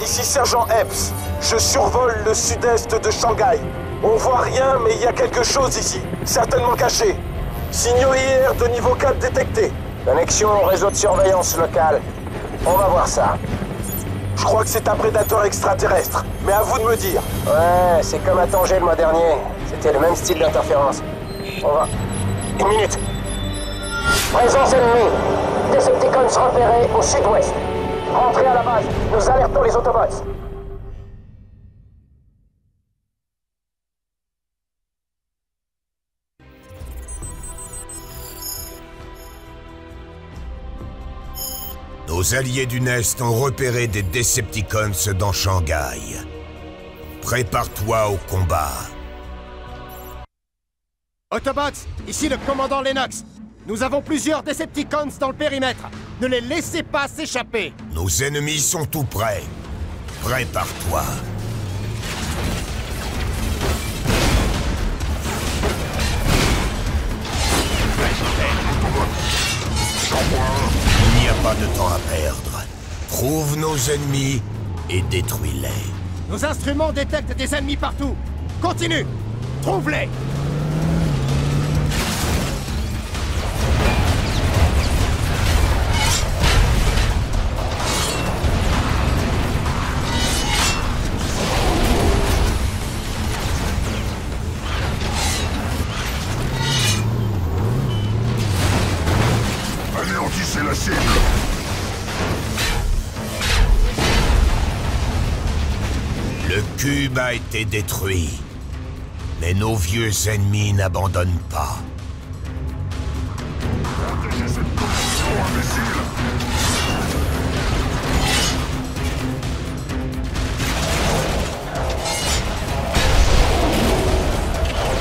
ici Sergent Epps. Je survole le sud-est de Shanghai. On voit rien, mais il y a quelque chose ici, certainement caché. Signaux IR de niveau 4 détectés. Connexion au réseau de surveillance local. On va voir ça. Je crois que c'est un prédateur extraterrestre, mais à vous de me dire. Ouais, c'est comme à Tanger le mois dernier. C'était le même style d'interférence. On va... Une minute. Présence ennemie. Decepticons repérés au sud-ouest. Rentrez à la base. Nous alertons les Autobots. Nos alliés du Nest ont repéré des Decepticons dans Shanghai. Prépare-toi au combat. Autobots, ici le commandant Lennox. Nous avons plusieurs Decepticons dans le périmètre. Ne les laissez pas s'échapper. Nos ennemis sont tout prêts. Prépare-toi. Il n'y a pas de temps à perdre. Trouve nos ennemis et détruis-les. Nos instruments détectent des ennemis partout. Continue. Trouve-les. Anéantissez la cible. Le cube a été détruit. Mais nos vieux ennemis n'abandonnent pas. Protégez cette position, imbécile.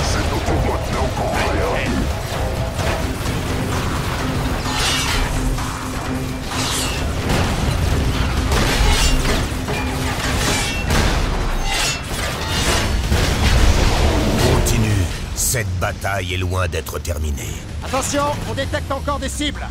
Cet Autobot n'a encore rien vu. Cette bataille est loin d'être terminée. Attention, on détecte encore des cibles.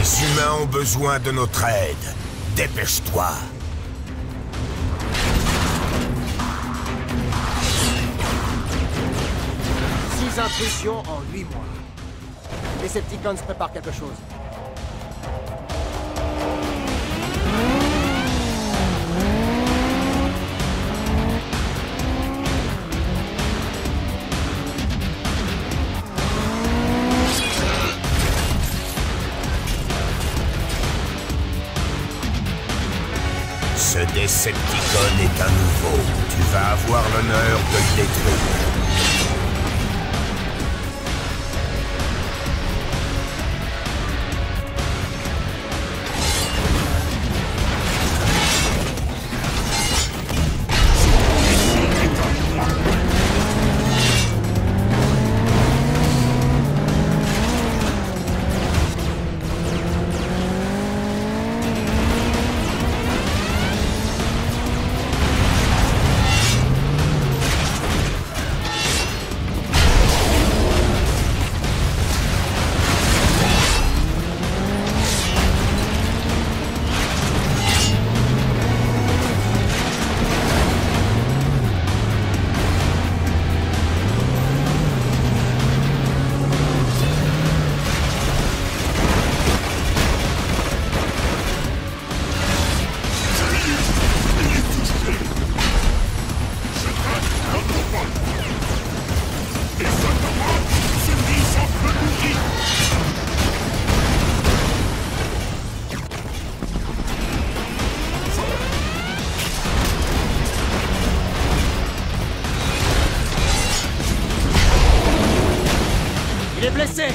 Les humains ont besoin de notre aide. Dépêche-toi. 6 intrusions en 8 mois. Les Decepticons préparent quelque chose. Ce Decepticon est un nouveau. Tu vas avoir l'honneur de le détruire.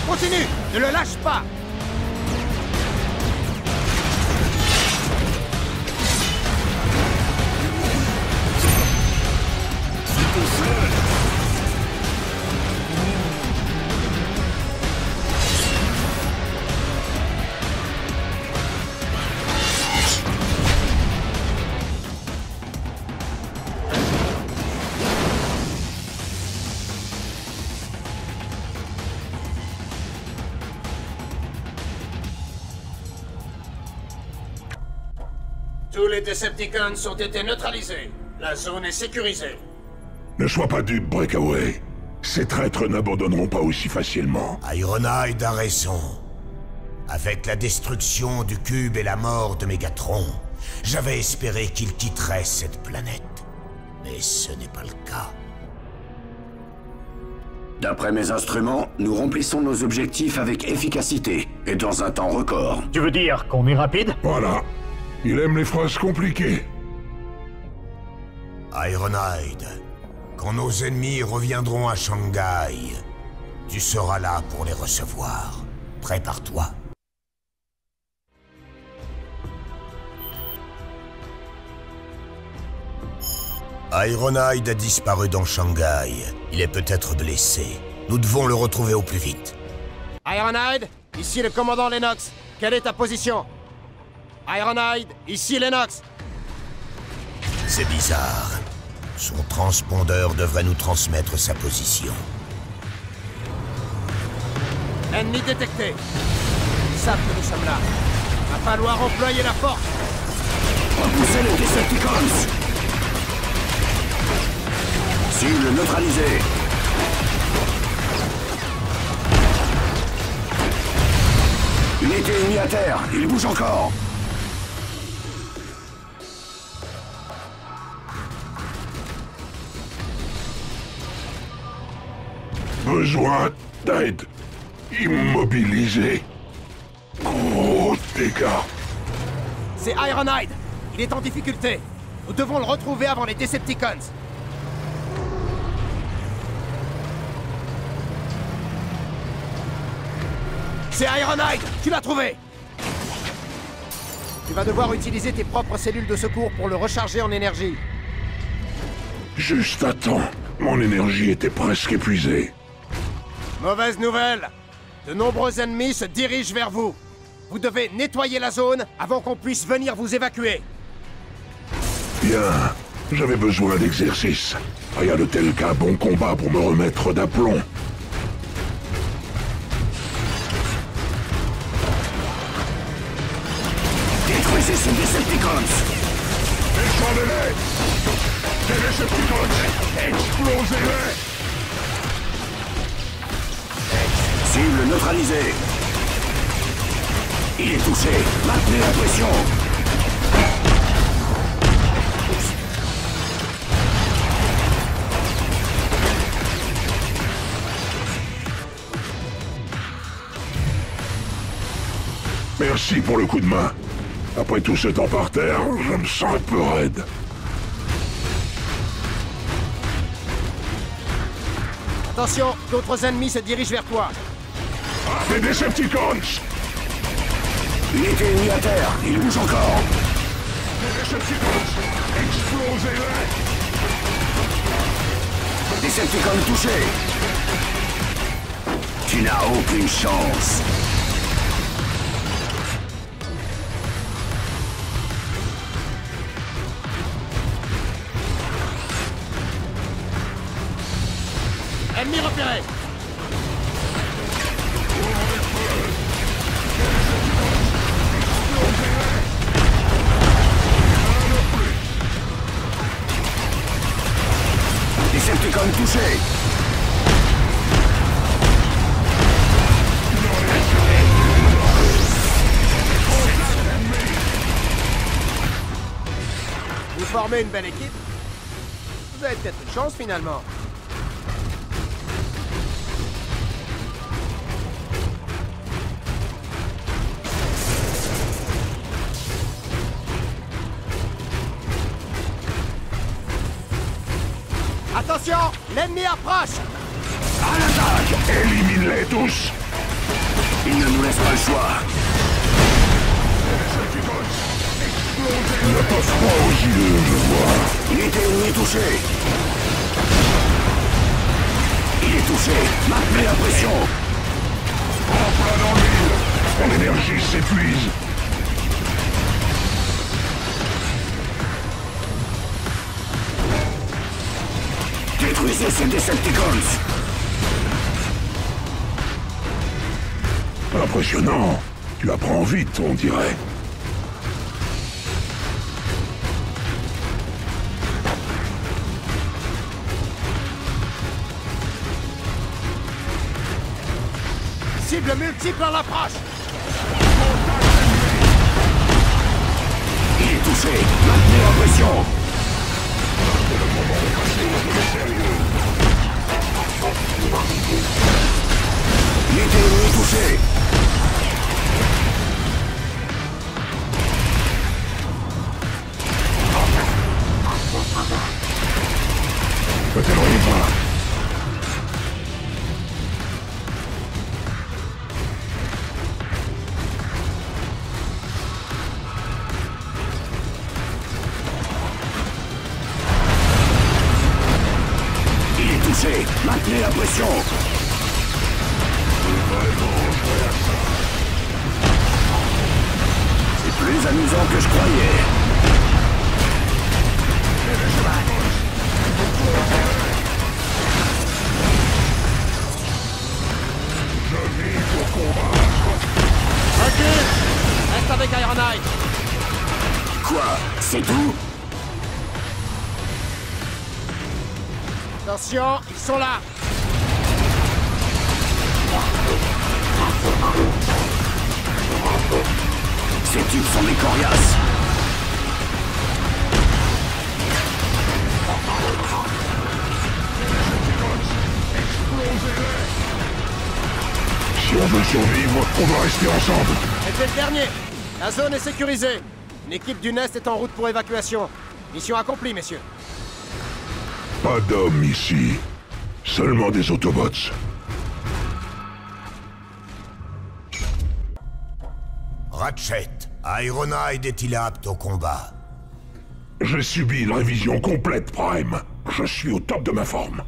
continue! Ne le lâche pas! Tous les Decepticons ont été neutralisés. La zone est sécurisée. Ne sois pas dupe, Breakaway. Ces traîtres n'abandonneront pas aussi facilement. Ironhide a raison. Avec la destruction du cube et la mort de Megatron, j'avais espéré qu'il quitterait cette planète. Mais ce n'est pas le cas. D'après mes instruments, nous remplissons nos objectifs avec efficacité et dans un temps record. Tu veux dire qu'on est rapide? Voilà. Il aime les phrases compliquées. Ironhide, quand nos ennemis reviendront à Shanghai, tu seras là pour les recevoir. Prépare-toi. Ironhide a disparu dans Shanghai. Il est peut-être blessé. Nous devons le retrouver au plus vite. Ironhide, ici le commandant Lennox. Quelle est ta position? Ironhide, ici Lennox. C'est bizarre. Son transpondeur devrait nous transmettre sa position. Ennemi détecté. Ils savent que nous sommes là. Va falloir employer la force. Repoussez les Decepticons! Cible neutralisée. Unité ennemie à terre, il bouge encore. Besoin d'aide. Immobilisé. Gros dégâts. C'est Ironhide. Il est en difficulté. Nous devons le retrouver avant les Decepticons. C'est Ironhide! Tu l'as trouvé! Tu vas devoir utiliser tes propres cellules de secours pour le recharger en énergie. Juste à temps. Mon énergie était presque épuisée. Mauvaise nouvelle! De nombreux ennemis se dirigent vers vous. Vous devez nettoyer la zone avant qu'on puisse venir vous évacuer. Bien. J'avais besoin d'exercice. Rien de tel qu'un bon combat pour me remettre d'aplomb. Détruisez ces Decepticons! Descendez-les! Des Decepticons! Explosez-les! Cible neutralisée. Il est touché. Maintenez la pression. Merci pour le coup de main. Après tout ce temps par terre, je me sens un peu raide. Attention, d'autres ennemis se dirigent vers toi. Des Decepticons! Unité ennemie à terre, il bouge encore. Des Decepticons! Explosez-les! Decepticons touchés. Tu n'as aucune chance. Ennemi repéré! Decepticons touchés. Vous formez une belle équipe? Vous avez peut-être une chance finalement. Attention! L'ennemi approche! À l'attaque! Élimine-les tous! ne nous laisse pas le choix. Ne passe pas aux yeux, je vois. Unité ennemie touchée. Il est touché. Maintenez la pression. En plein dans l'huile. Ton énergie s'épuise. Détruisez ces Decepticons. Impressionnant. Tu apprends vite, on dirait. Cible multiple à l'approche. Il est touché. Maintenez la pression. Unité ennemie touchée. Ne t'éloignez pas. Il est touché. Maintenez la pression. C'est plus amusant que je croyais. Recule. Reste avec Ironhide. Quoi? C'est tout? Attention, ils sont là. Ces types sont des coriaces. Si on veut survivre, on doit rester ensemble. C'était le dernier. La zone est sécurisée. Une équipe du Nest est en route pour évacuation. Mission accomplie, messieurs. Pas d'hommes ici. Seulement des Autobots. Ratchet, Ironhide est-il apte au combat? J'ai subi une révision complète, Prime. Je suis au top de ma forme.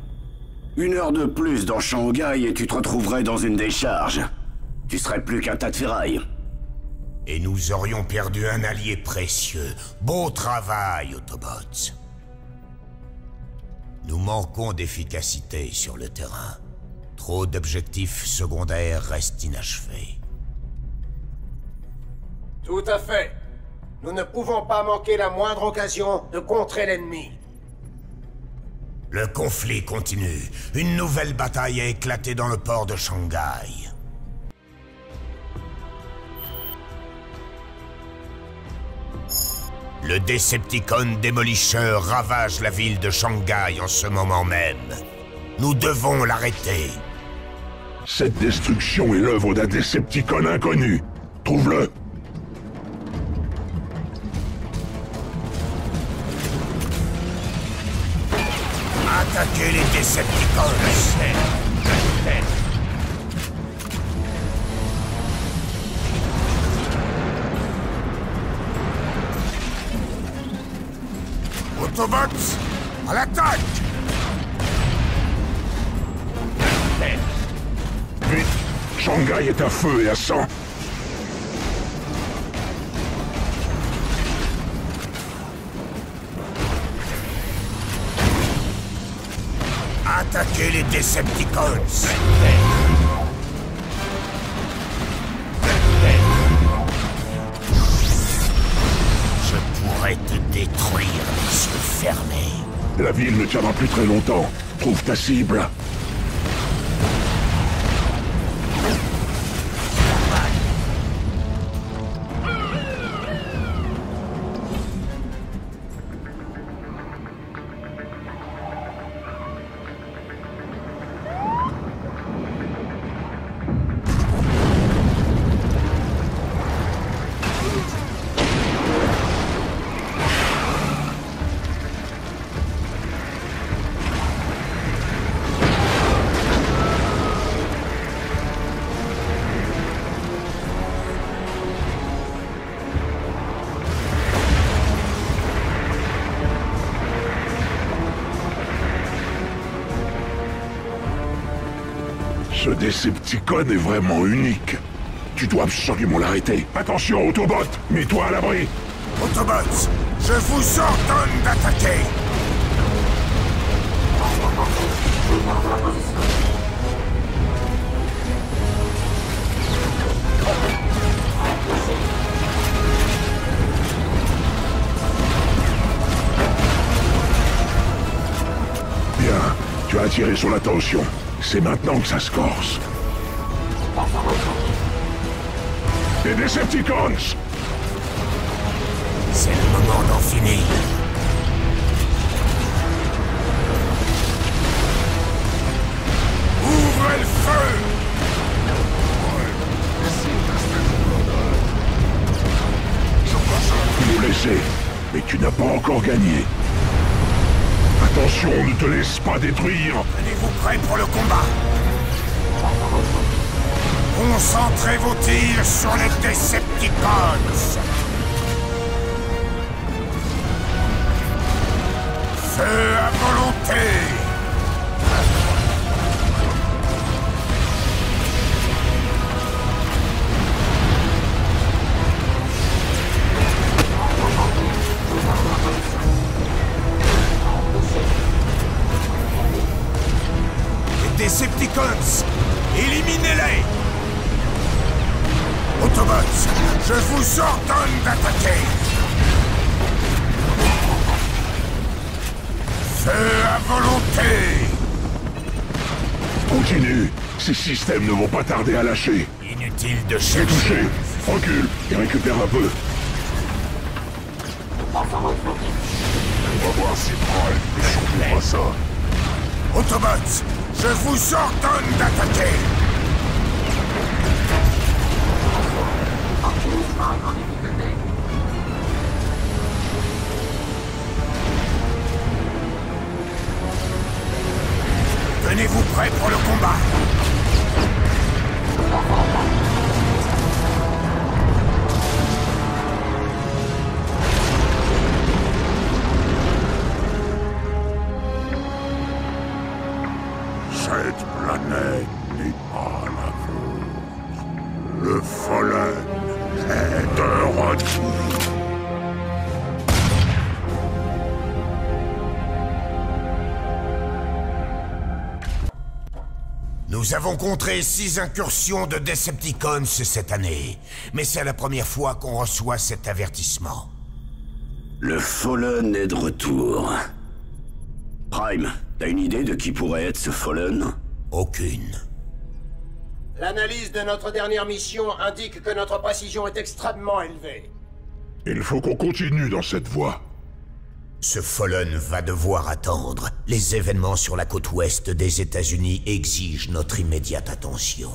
1 heure de plus dans Shanghai et tu te retrouverais dans une décharge. Tu serais plus qu'un tas de ferraille. Et nous aurions perdu un allié précieux. Beau travail, Autobots. Nous manquons d'efficacité sur le terrain. Trop d'objectifs secondaires restent inachevés. Tout à fait. Nous ne pouvons pas manquer la moindre occasion de contrer l'ennemi. Le conflit continue. Une nouvelle bataille a éclaté dans le port de Shanghai. Le Decepticon Démolisseur ravage la ville de Shanghai en ce moment même. Nous devons l'arrêter. Cette destruction est l'œuvre d'un Decepticon inconnu. Trouve-le. Attaquez les Decepticons! Autobots, à l'attaque! Vite! Shanghai est à feu et à sang. Attaquez les Decepticons! Je pourrais te détruire les yeux fermés. La ville ne tiendra plus très longtemps. Trouve ta cible. Ce Decepticon est vraiment unique. Tu dois absolument l'arrêter. Attention, Autobot, mets-toi à l'abri. Autobots, je vous ordonne d'attaquer. Bien, tu as attiré son attention. C'est maintenant que ça se corse. Les Decepticons! C'est le moment d'en finir. Ouvrez le feu! Nous laisser, mais tu n'as pas encore gagné. Attention, ne te laisse pas détruire. Tenez-vous prêts pour le combat. Concentrez vos tirs sur les Decepticons. Feu à volonté. Les Decepticons, éliminez-les. Autobots, je vous ordonne d'attaquer. Feu à volonté. Continue. Ces systèmes ne vont pas tarder à lâcher. Inutile de C'est chercher. touché. Recule et récupère un peu. On va voir si Prime peut survivre à ça. Autobots, je vous ordonne d'attaquer. Tenez-vous prêts pour le combat. Cette planète n'est pas la vôtre. Le Fallen est de retour. Nous avons contré 6 incursions de Decepticons cette année, mais c'est la première fois qu'on reçoit cet avertissement. Le Fallen est de retour. Prime, t'as une idée de qui pourrait être ce Fallen? Aucune. L'analyse de notre dernière mission indique que notre précision est extrêmement élevée. Il faut qu'on continue dans cette voie. Ce Fallen va devoir attendre. Les événements sur la côte ouest des États-Unis exigent notre immédiate attention.